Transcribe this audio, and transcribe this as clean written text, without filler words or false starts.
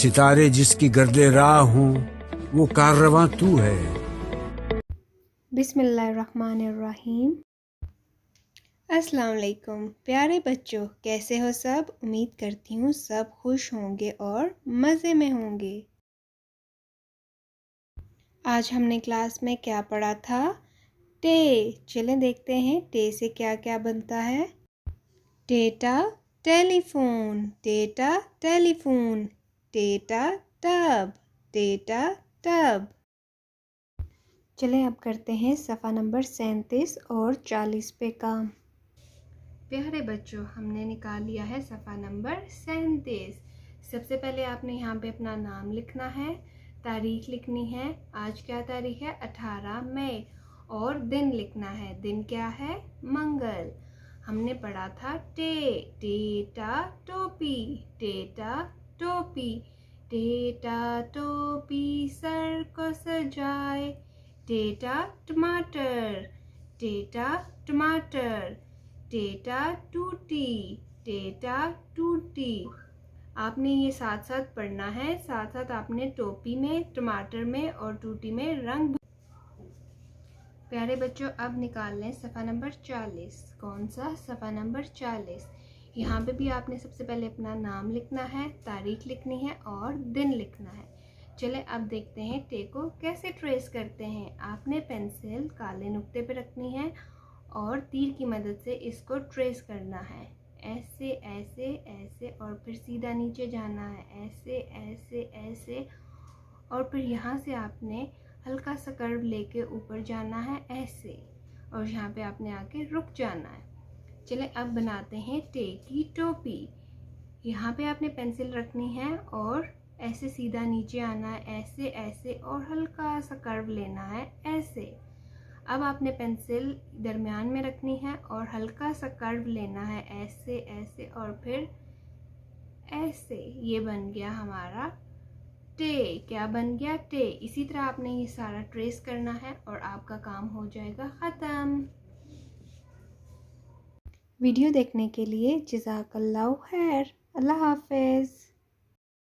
सितारे जिसकी गर्दे राह हूँ वो काररवां तू है। बिस्मिल्लाहिर्रहमानिर्रहीम। अस्सलाम वालेकुम प्यारे बच्चों, कैसे हो सब। उम्मीद करती हूँ सब खुश होंगे और मज़े में होंगे। आज हमने क्लास में क्या पढ़ा था? टे। चलें देखते हैं टे से क्या क्या बनता है। टेटा टेलीफोन, टेटा टेलीफोन। टेटा टब, टेटा टब। चलें अब करते हैं सफ़ा नंबर 37 और 40 पे काम। प्यारे बच्चों, हमने निकाल लिया है सफ़ा नंबर 37। सबसे पहले आपने यहाँ पे अपना नाम लिखना है, तारीख लिखनी है। आज क्या तारीख है? 18 मई। और दिन लिखना है। दिन क्या है? मंगल। हमने पढ़ा था टे, टेटा टोपी, टेटा टोपी। टेटा टोपी सर को सजाए, टेटा टमाटर, टेटा टमाटर। टेटा टूटी, टेटा टूटी। आपने ये साथ साथ पढ़ना है। साथ साथ आपने टोपी में, टमाटर में और टूटी में रंग। प्यारे बच्चों, अब निकाल लें सफ़ा नंबर 40। कौन सा? सफ़ा नंबर 40। यहाँ पे भी आपने सबसे पहले अपना नाम लिखना है, तारीख लिखनी है और दिन लिखना है। चले अब देखते हैं टे को कैसे ट्रेस करते हैं। आपने पेंसिल काले नुक्ते पे रखनी है और तीर की मदद से इसको ट्रेस करना है। ऐसे ऐसे ऐसे और फिर सीधा नीचे जाना है। ऐसे ऐसे ऐसे और फिर यहाँ से आपने हल्का सा कर्व लेके ऊपर जाना है ऐसे, और यहाँ पे आपने आके रुक जाना है। चले अब बनाते हैं टे की टोपी। यहाँ पे आपने पेंसिल रखनी है और ऐसे सीधा नीचे आना है, ऐसे ऐसे और हल्का सा कर्व लेना है ऐसे। अब आपने पेंसिल दरमियान में रखनी है और हल्का सा कर्व लेना है ऐसे ऐसे और फिर ऐसे। ये बन गया हमारा टे। क्या बन गया? टे। इसी तरह आपने ये सारा ट्रेस करना है और आपका काम हो जाएगा ख़त्म। वीडियो देखने के लिए जज़ाकल्लाहु खैर। अल्लाह हाफ़िज़।